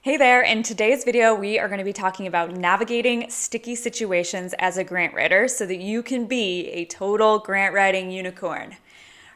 Hey there, in today's video, we are going to be talking about navigating sticky situations as a grant writer so that you can be a total grant writing unicorn,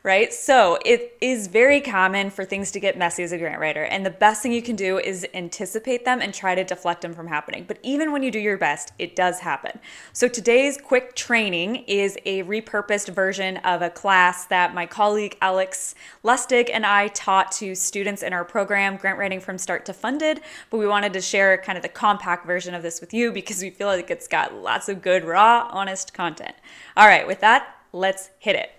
right? So it is very common for things to get messy as a grant writer, and the best thing you can do is anticipate them and try to deflect them from happening. But even when you do your best, it does happen. So today's quick training is a repurposed version of a class that my colleague Alex Lustig and I taught to students in our program, Grant Writing from Start to Funded. But we wanted to share kind of the compact version of this with you because we feel like it's got lots of good, raw, honest content. All right, with that, let's hit it.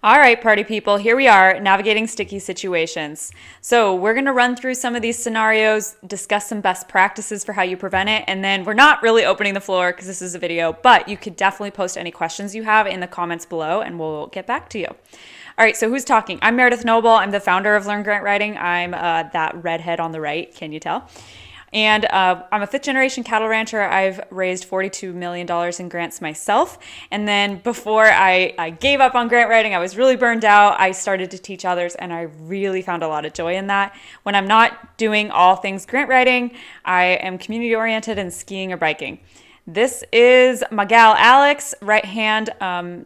All right, party people, here we are navigating sticky situations. So we're going to run through some of these scenarios, discuss some best practices for how you prevent it, and then we're not really opening the floor because this is a video, but you could definitely post any questions you have in the comments below and we'll get back to you. All right, so who's talking? I'm Meredith Noble. I'm the founder of Learn Grant Writing. I'm that redhead on the right, can you tell? And I'm a fifth generation cattle rancher. I've raised $42 million in grants myself. And then before I gave up on grant writing, I was really burned out. I started to teach others and I really found a lot of joy in that. When I'm not doing all things grant writing, I am community oriented and skiing or biking. This is my gal Alex, right hand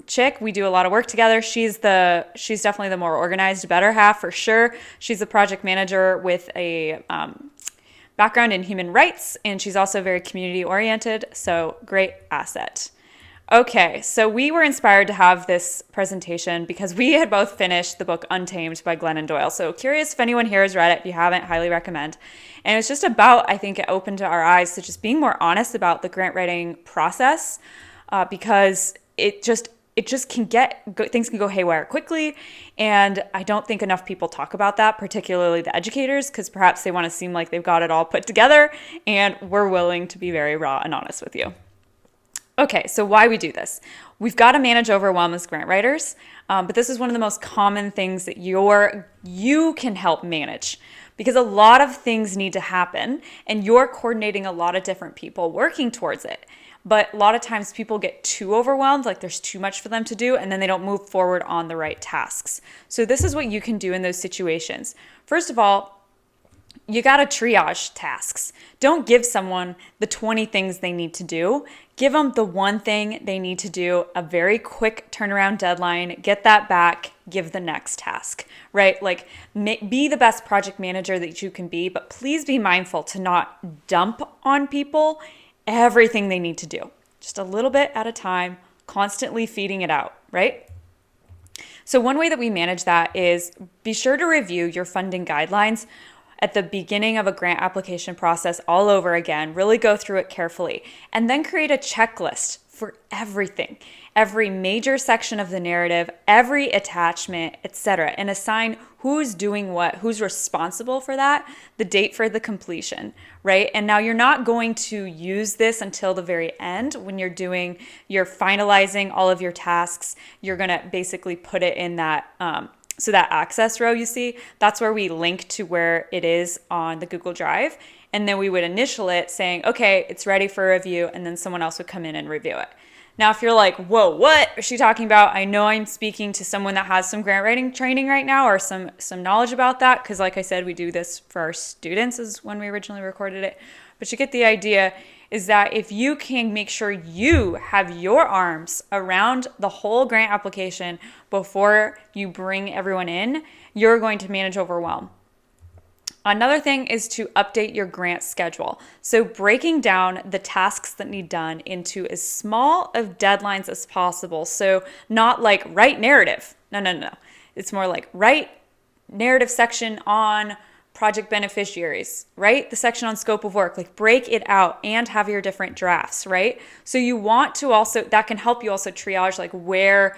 chick. We do a lot of work together. She's definitely the more organized, better half for sure. She's a project manager with a background in human rights, and she's also very community oriented, so great asset. Okay, so we were inspired to have this presentation because we had both finished the book Untamed by Glennon Doyle. So curious if anyone here has read it. If you haven't, highly recommend. And it's just about, I think it opened our eyes to just being more honest about the grant writing process because it just things can go haywire quickly. And I don't think enough people talk about that, particularly the educators, because perhaps they want to seem like they've got it all put together. And we're willing to be very raw and honest with you. Okay, so why we do this? We've got to manage overwhelm as grant writers, but this is one of the most common things that you can help manage because a lot of things need to happen and you're coordinating a lot of different people working towards it. But a lot of times people get too overwhelmed, like there's too much for them to do, and then they don't move forward on the right tasks. So this is what you can do in those situations. First of all, you got to triage tasks. Don't give someone the 20 things they need to do. Give them the one thing they need to do, a very quick turnaround deadline, get that back, give the next task, right? Like be the best project manager that you can be, but please be mindful to not dump on people everything they need to do, just a little bit at a time, constantly feeding it out, right? So one way that we manage that is be sure to review your funding guidelines at the beginning of a grant application process all over again, really go through it carefully, and then create a checklist for everything, every major section of the narrative, every attachment, etc., and assign who's doing what, who's responsible for that, the date for the completion, right? And now you're not going to use this until the very end when you're finalizing all of your tasks. You're going to basically put it in that so that access row you see, that's where we link to where it is on the Google Drive. And then we would initial it saying, okay, it's ready for review. And then someone else would come in and review it. Now, if you're like, whoa, what is she talking about? I know I'm speaking to someone that has some grant writing training right now or some knowledge about that. Because like I said, we do this for our students is when we originally recorded it. But you get the idea is that if you can make sure you have your arms around the whole grant application before you bring everyone in, you're going to manage overwhelm. Another thing is to update your grant schedule. So breaking down the tasks that need done into as small of deadlines as possible. So not like write narrative. No. It's more like write narrative section on project beneficiaries, right? The section on scope of work, like break it out and have your different drafts, right? So you want to also, that can help you also triage, like where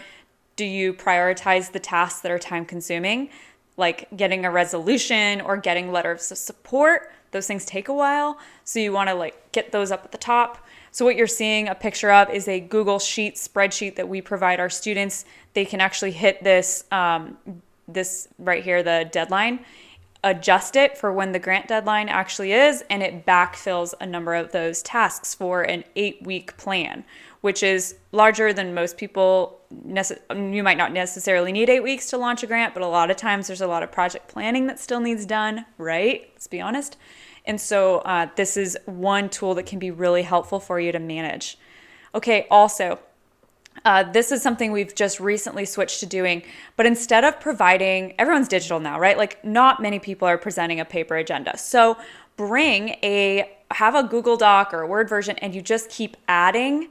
do you prioritize the tasks that are time consuming? Like getting a resolution or getting letters of support. Those things take a while. So you want to like get those up at the top. So what you're seeing a picture of is a Google Sheet spreadsheet that we provide our students. They can actually hit this right here, the deadline, adjust it for when the grant deadline actually is, and it backfills a number of those tasks for an 8-week plan, which is larger than most people. You might not necessarily need 8 weeks to launch a grant, but a lot of times there's a lot of project planning that still needs done, right? Let's be honest. And so this is one tool that can be really helpful for you to manage. Okay, also, this is something we've just recently switched to doing, but instead of providing, everyone's digital now, right? Like not many people are presenting a paper agenda. So have a Google Doc or a Word version, and you just keep adding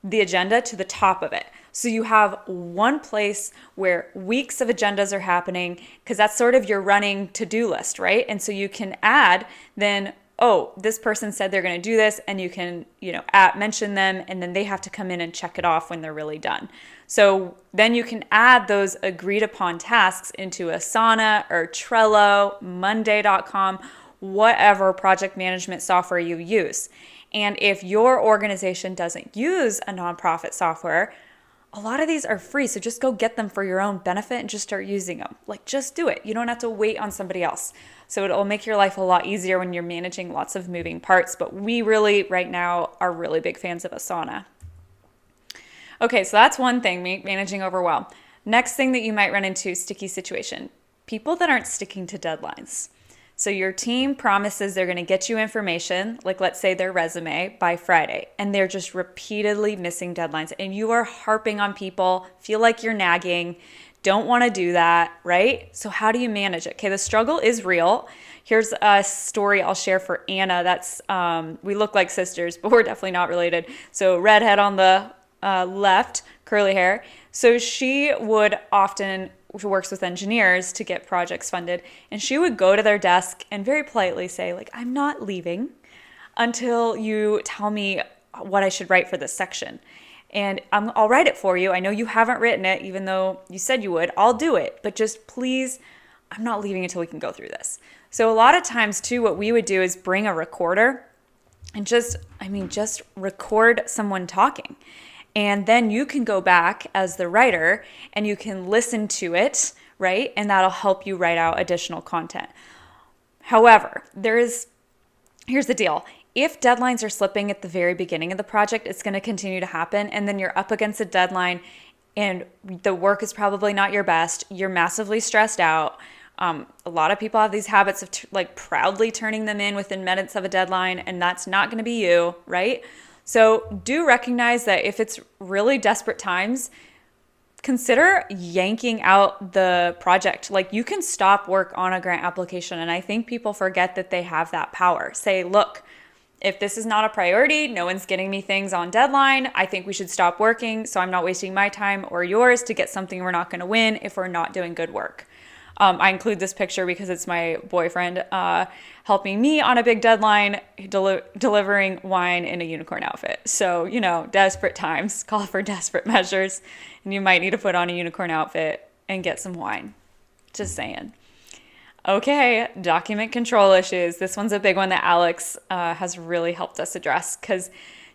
the agenda to the top of it. So you have one place where weeks of agendas are happening, because that's sort of your running to-do list, right? And so you can add then, oh, this person said they're going to do this, and you can, mention them, and then they have to come in and check it off when they're really done. So then you can add those agreed upon tasks into Asana or Trello, Monday.com, whatever project management software you use. And if your organization doesn't use a nonprofit software, a lot of these are free, so just go get them for your own benefit and just start using them. Like, just do it. You don't have to wait on somebody else. So it'll make your life a lot easier when you're managing lots of moving parts. But we really, right now, are really big fans of Asana. Okay, so that's one thing, managing overwhelm. Next thing that you might run into, sticky situation. People that aren't sticking to deadlines. So your team promises they're going to get you information, like let's say their resume, by Friday, and they're just repeatedly missing deadlines, and you are harping on people, feel like you're nagging, don't want to do that, right? So how do you manage it? Okay, the struggle is real. Here's a story I'll share for Anna. That's we look like sisters, but we're definitely not related. So redhead on the left, curly hair. So she would often, who works with engineers to get projects funded, and she would go to their desk and very politely say, like, I'm not leaving until you tell me what I should write for this section. And I'll write it for you. I know you haven't written it, even though you said you would. I'll do it. But just please, I'm not leaving until we can go through this. So a lot of times, too, what we would do is bring a recorder and just record someone talking. And then you can go back as the writer and you can listen to it, right? And that'll help you write out additional content. However, here's the deal. If deadlines are slipping at the very beginning of the project, it's going to continue to happen. And then you're up against a deadline and the work is probably not your best. You're massively stressed out. A lot of people have these habits of proudly turning them in within minutes of a deadline, and that's not going to be you, right? So do recognize that if it's really desperate times, consider yanking out the project. Like, you can stop work on a grant application, and I think people forget that they have that power. Say, look, if this is not a priority, no one's getting me things on deadline, I think we should stop working so I'm not wasting my time or yours to get something we're not going to win if we're not doing good work. I include this picture because it's my boyfriend helping me on a big deadline, delivering wine in a unicorn outfit. So, desperate times call for desperate measures, and you might need to put on a unicorn outfit and get some wine. Just saying. Okay, document control issues. This one's a big one that Alex has really helped us address, because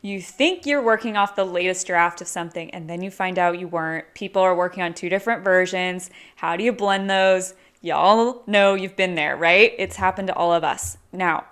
you think you're working off the latest draft of something and then you find out you weren't. People are working on 2 different versions. How do you blend those? Y'all know you've been there, right? It's happened to all of us. Now,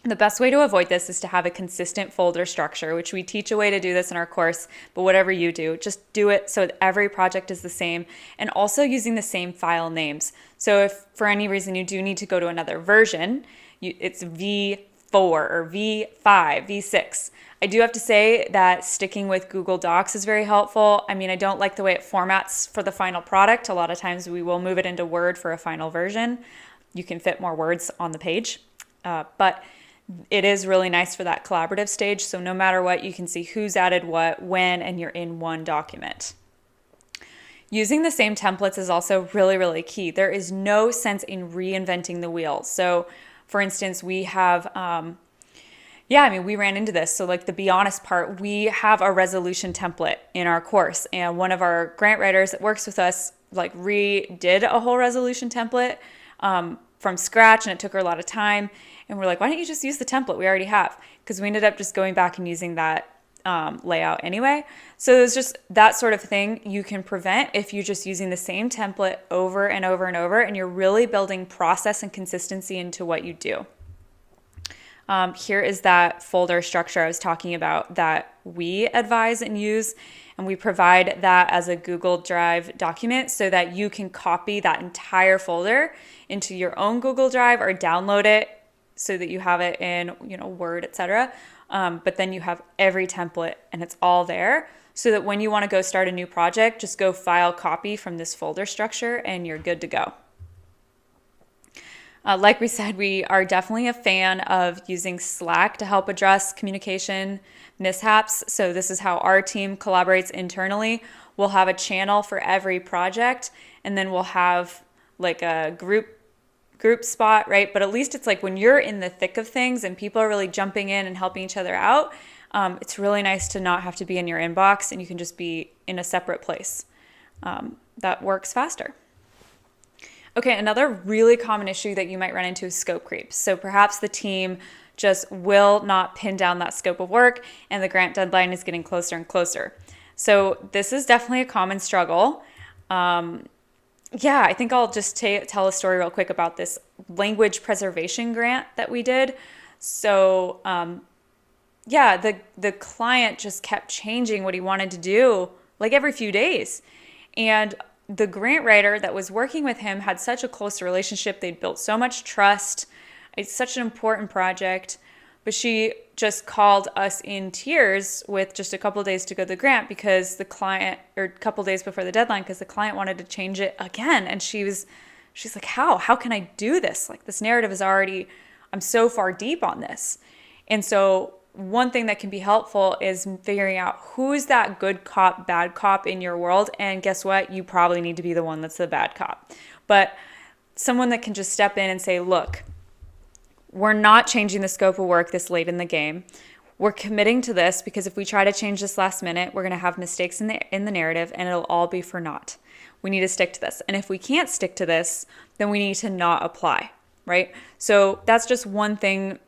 the best way to avoid this is to have a consistent folder structure, which we teach a way to do this in our course, but whatever you do, just do it so that every project is the same, and also using the same file names. So if for any reason you do need to go to another version, it's V4 or V5, V6. I do have to say that sticking with Google Docs is very helpful. I mean, I don't like the way it formats for the final product. A lot of times we will move it into Word for a final version. You can fit more words on the page, but it is really nice for that collaborative stage. So no matter what, you can see who's added what, when, and you're in one document. Using the same templates is also really, really key. There is no sense in reinventing the wheel. So for instance, we have, we ran into this. So like the be honest part, we have a resolution template in our course, and one of our grant writers that works with us redid a whole resolution template from scratch, and it took her a lot of time. And we're like, why don't you just use the template we already have? Because we ended up just going back and using that layout anyway. So it's just that sort of thing you can prevent if you're just using the same template over and over and over, and you're really building process and consistency into what you do. Here is that folder structure I was talking about that we advise and use, and we provide that as a Google Drive document so that you can copy that entire folder into your own Google Drive or download it so that you have it in, Word, etc. But then you have every template and it's all there so that when you want to go start a new project, just go file copy from this folder structure and you're good to go. Like we said, we are definitely a fan of using Slack to help address communication mishaps. So this is how our team collaborates internally. We'll have a channel for every project, and then we'll have like a group spot, right? But at least it's like when you're in the thick of things and people are really jumping in and helping each other out, it's really nice to not have to be in your inbox and you can just be in a separate place. That works faster. Okay, another really common issue that you might run into is scope creep. So perhaps the team just will not pin down that scope of work and the grant deadline is getting closer and closer. So this is definitely a common struggle. I think I'll just tell a story real quick about this language preservation grant that we did. So the client just kept changing what he wanted to do like every few days. And the grant writer that was working with him had such a close relationship. They'd built so much trust. It's such an important project. But she just called us in tears with just a couple of days to go to the grant because the client, or a couple of days before the deadline, because the client wanted to change it again. And she's like, how can I do this? Like, this narrative is already, I'm so far deep on this. And so one thing that can be helpful is figuring out who's that good cop, bad cop in your world. And guess what? You probably need to be the one that's the bad cop. But someone that can just step in and say, look, we're not changing the scope of work this late in the game. We're committing to this because if we try to change this last minute, we're going to have mistakes in the narrative and it'll all be for naught. We need to stick to this. And if we can't stick to this, then we need to not apply, right? So that's just one thing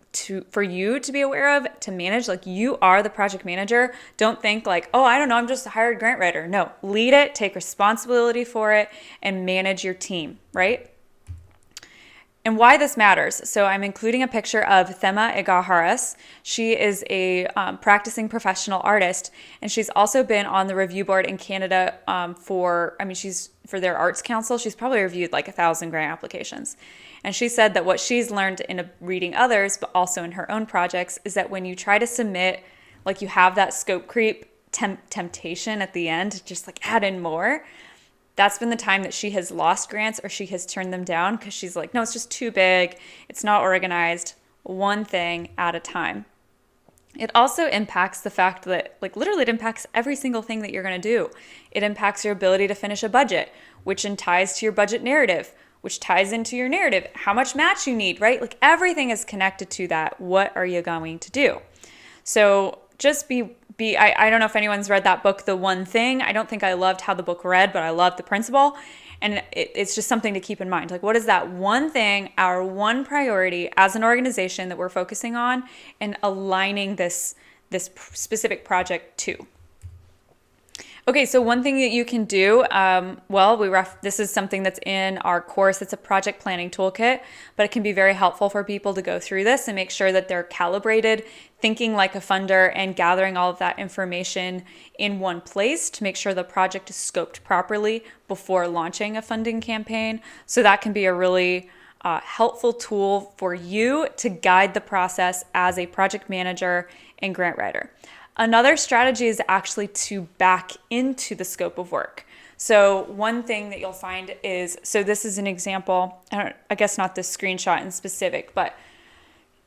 for you to be aware of, to manage. Like, you are the project manager. Don't think like, oh, I don't know, I'm just a hired grant writer. No, lead it, take responsibility for it, and manage your team, right? And why this matters. So I'm including a picture of Thema Igaharas. She is a practicing professional artist, and she's also been on the review board in Canada for their arts council. She's probably reviewed like 1,000 grant applications. And she said that what she's learned in reading others, but also in her own projects, is that when you try to submit, like, you have that scope creep temptation at the end, just like add in more. That's been the time that she has lost grants or she has turned them down because she's like, no, it's just too big. It's not organized. One thing at a time. It also impacts the fact that, like, literally it impacts every single thing that you're going to do. It impacts your ability to finish a budget, which then ties to your budget narrative, which ties into your narrative, how much match you need, right? Like, everything is connected to that. What are you going to do? So just I don't know if anyone's read that book, The One Thing. I don't think I loved how the book read, but I loved the principle. And it's just something to keep in mind. Like, what is that one thing, our one priority as an organization that we're focusing on and aligning this specific project to? Okay, so one thing that you can do, this is something that's in our course. It's a project planning toolkit, but it can be very helpful for people to go through this and make sure that they're calibrated, thinking like a funder, and gathering all of that information in one place to make sure the project is scoped properly before launching a funding campaign. So that can be a really helpful tool for you to guide the process as a project manager and grant writer. Another strategy is actually to back into the scope of work. So one thing that you'll find is, so this is an example, I guess not this screenshot in specific, but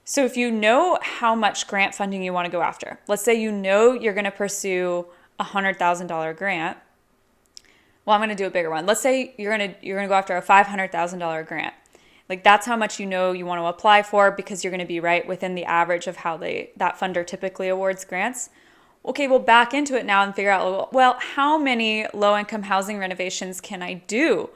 so if you know how much grant funding you want to go after, let's say you know you're going to pursue a $100,000 grant. Well, I'm going to do a bigger one. Let's say you're going to go after a $500,000 grant. Like, that's how much you know you want to apply for because you're going to be right within the average of how that funder typically awards grants. Okay, we'll back into it now and figure out, well, how many low-income housing renovations can I do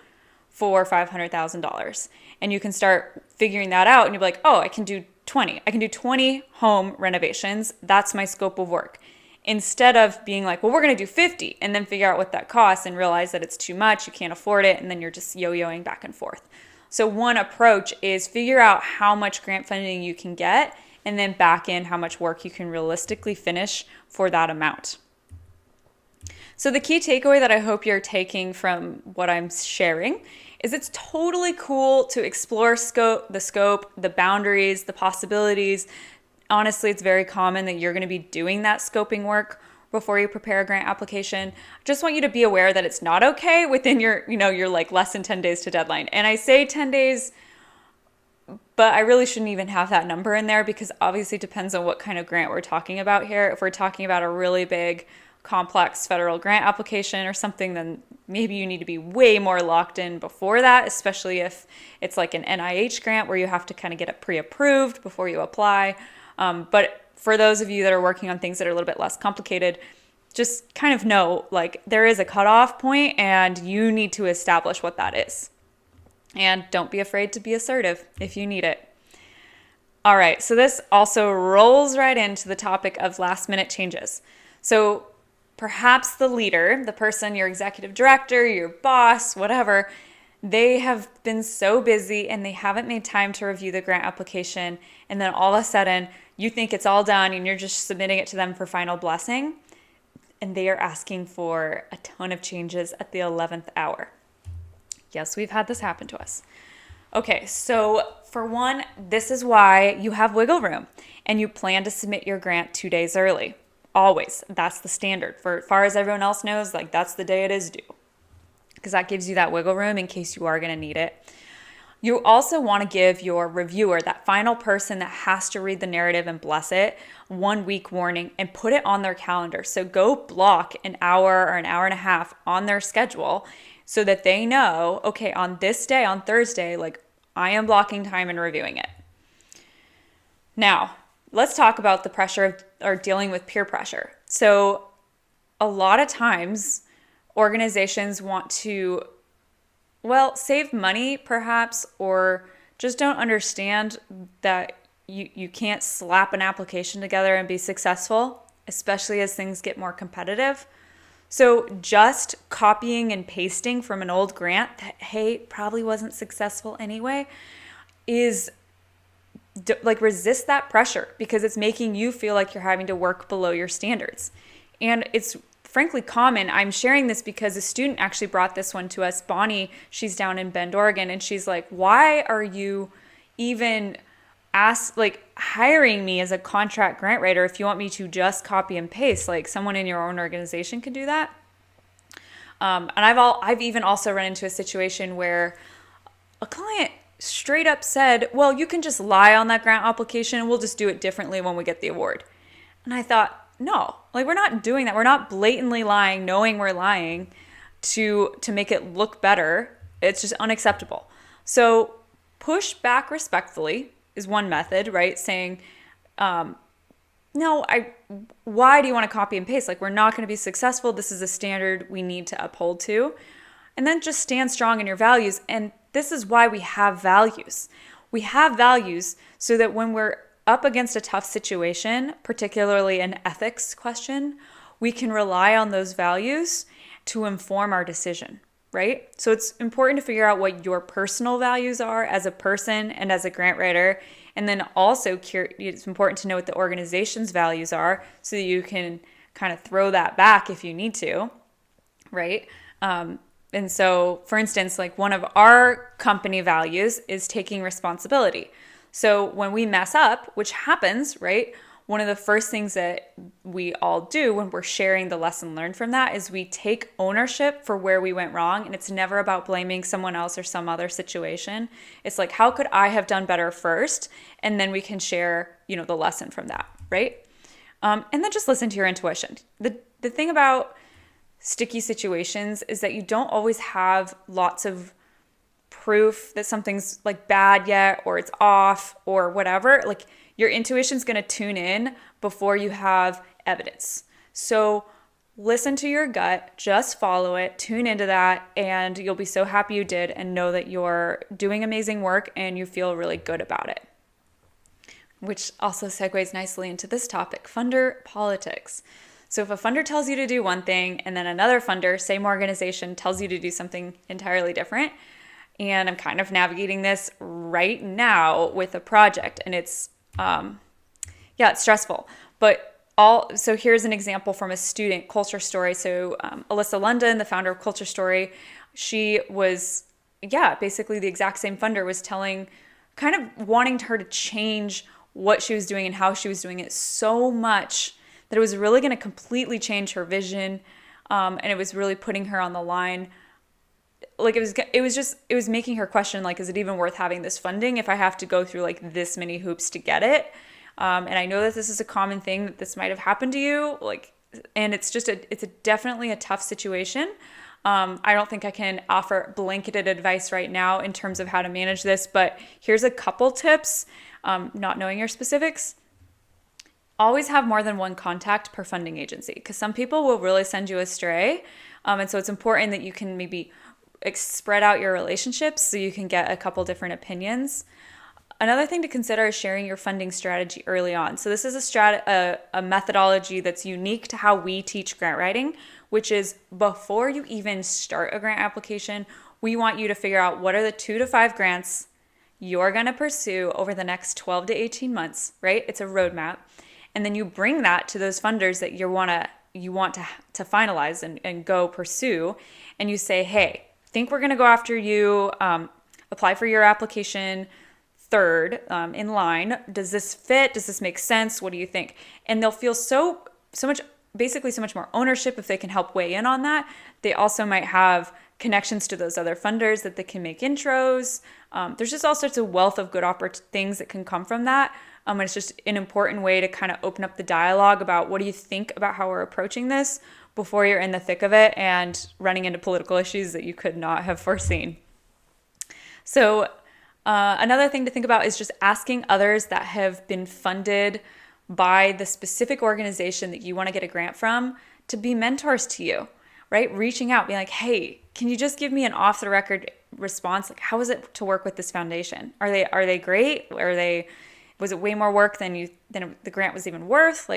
for $500,000? And you can start figuring that out, and you'll be like, oh, I can do 20. I can do 20 home renovations. That's my scope of work. instead of being like, well, we're going to do 50 and then figure out what that costs and realize that it's too much, you can't afford it, and then you're just yo-yoing back and forth. So one approach is figure out how much grant funding you can get and then back in how much work you can realistically finish for that amount. So the key takeaway that I hope you're taking from what I'm sharing is it's totally cool to explore the scope, the boundaries, the possibilities. Honestly, it's very common that you're going to be doing that scoping work before you prepare a grant application. I just want you to be aware that it's not okay within your like less than 10 days to deadline. And I say 10 days, but I really shouldn't even have that number in there because obviously it depends on what kind of grant we're talking about here. If we're talking about a really big, complex federal grant application or something, then maybe you need to be way more locked in before that, especially if it's like an NIH grant where you have to kind of get it pre-approved before you apply. But for those of you that are working on things that are a little bit less complicated, just kind of know like there is a cutoff point and you need to establish what that is. And don't be afraid to be assertive if you need it. All right, so this also rolls right into the topic of last minute changes. So perhaps the leader, the person, your executive director, your boss, whatever, they have been so busy and they haven't made time to review the grant application. And then all of a sudden you think it's all done and you're just submitting it to them for final blessing. And they are asking for a ton of changes at the 11th hour. Yes, we've had this happen to us. Okay, so for one, this is why you have wiggle room and you plan to submit your grant 2 days early. Always. That's the standard. For as far as everyone else knows, like that's the day it is due. Because that gives you that wiggle room in case you are going to need it. You also want to give your reviewer, that final person that has to read the narrative and bless it, 1 week warning and put it on their calendar. So go block an hour or an hour and a half on their schedule so that they know, okay, on this day, on Thursday, like I am blocking time and reviewing it. Now, let's talk about the pressure of or dealing with peer pressure. So a lot of times organizations want to, save money perhaps, or just don't understand that you can't slap an application together and be successful, especially as things get more competitive. So just copying and pasting from an old grant that, hey, probably wasn't successful anyway, is resist that pressure because it's making you feel like you're having to work below your standards. And it's frankly common. I'm sharing this because a student actually brought this one to us. Bonnie, she's down in Bend, Oregon, and she's like, why are you even hiring me as a contract grant writer if you want me to just copy and paste? Like someone in your own organization could do that. And I've even also run into a situation where a client straight up said, well, you can just lie on that grant application and we'll just do it differently when we get the award. And I thought, no, we're not doing that. We're not blatantly lying, knowing we're lying to make it look better. It's just unacceptable. So push back respectfully is one method, right? Saying, why do you want to copy and paste? We're not going to be successful. This is a standard we need to uphold to. And then just stand strong in your values. And this is why we have values. We have values so that when we're up against a tough situation, particularly an ethics question, we can rely on those values to inform our decision, right? So it's important to figure out what your personal values are as a person and as a grant writer. And then also it's important to know what the organization's values are so that you can kind of throw that back if you need to, right? And so, for instance, one of our company values is taking responsibility. So when we mess up, which happens, right? One of the first things that we all do when we're sharing the lesson learned from that is we take ownership for where we went wrong. And it's never about blaming someone else or some other situation. It's like, how could I have done better first? And then we can share, the lesson from that, right? And then just listen to your intuition. The thing about sticky situations is that you don't always have lots of proof that something's bad yet, or it's off or whatever. Your intuition's going to tune in before you have evidence. So listen to your gut, just follow it, tune into that, and you'll be so happy you did and know that you're doing amazing work and you feel really good about it. Which also segues nicely into this topic, funder politics. So if a funder tells you to do one thing and then another funder, same organization, tells you to do something entirely different, and I'm kind of navigating this right now with a project, and it's it's stressful. So here's an example from a student, Culture Story. So Alyssa London, the founder of Culture Story, she was, basically the exact same funder was kind of wanting her to change what she was doing and how she was doing it so much that it was really going to completely change her vision, and it was really putting her on the line. Like it was making her question, like, is it even worth having this funding if I have to go through like this many hoops to get it? And I know that this is a common thing, that this might have happened to you, and it's definitely a tough situation. I don't think I can offer blanketed advice right now in terms of how to manage this, but here's a couple tips, not knowing your specifics. Always have more than one contact per funding agency, because some people will really send you astray. And so it's important that you can maybe spread out your relationships so you can get a couple different opinions. Another thing to consider is sharing your funding strategy early on. So this is a methodology that's unique to how we teach grant writing, which is before you even start a grant application, we want you to figure out what are the 2 to 5 grants you're going to pursue over the next 12 to 18 months, right? It's a roadmap. And then you bring that to those funders that you want to finalize and go pursue. And you say, hey, think we're going to go after you, apply for your application third in line. Does this fit? Does this make sense? What do you think? And they'll feel so much more ownership if they can help weigh in on that. They also might have connections to those other funders that they can make intros. There's just all sorts of wealth of good things that can come from that. And it's just an important way to kind of open up the dialogue about what do you think about how we're approaching this before you're in the thick of it and running into political issues that you could not have foreseen. So another thing to think about is just asking others that have been funded by the specific organization that you want to get a grant from to be mentors to you, right? Reaching out, being like, hey, can you just give me an off the record response? Like, how is it to work with this foundation? Are they great? Was it way more work than the grant was even worth?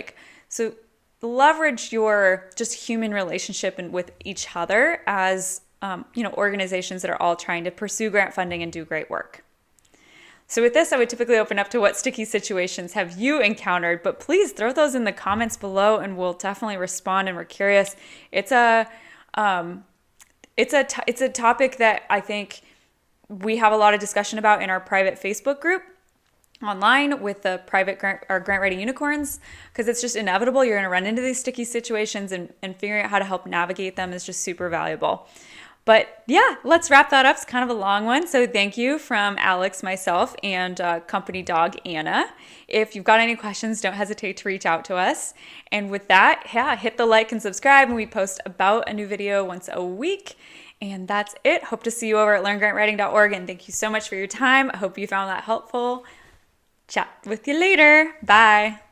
So leverage your just human relationship with each other as organizations that are all trying to pursue grant funding and do great work. So with this, I would typically open up to what sticky situations have you encountered, but please throw those in the comments below and we'll definitely respond, and we're curious. It's a topic that I think we have a lot of discussion about in our private Facebook group online with the private grant writing unicorns, because it's just inevitable. You're going to run into these sticky situations, and figuring out how to help navigate them is just super valuable. But yeah, let's wrap that up. It's kind of a long one. So thank you from Alex, myself, and company dog Anna. If you've got any questions, don't hesitate to reach out to us. And with that, hit the like and subscribe, and we post about a new video once a week. And that's it. Hope to see you over at learngrantwriting.org. And thank you so much for your time. I hope you found that helpful. Chat with you later. Bye.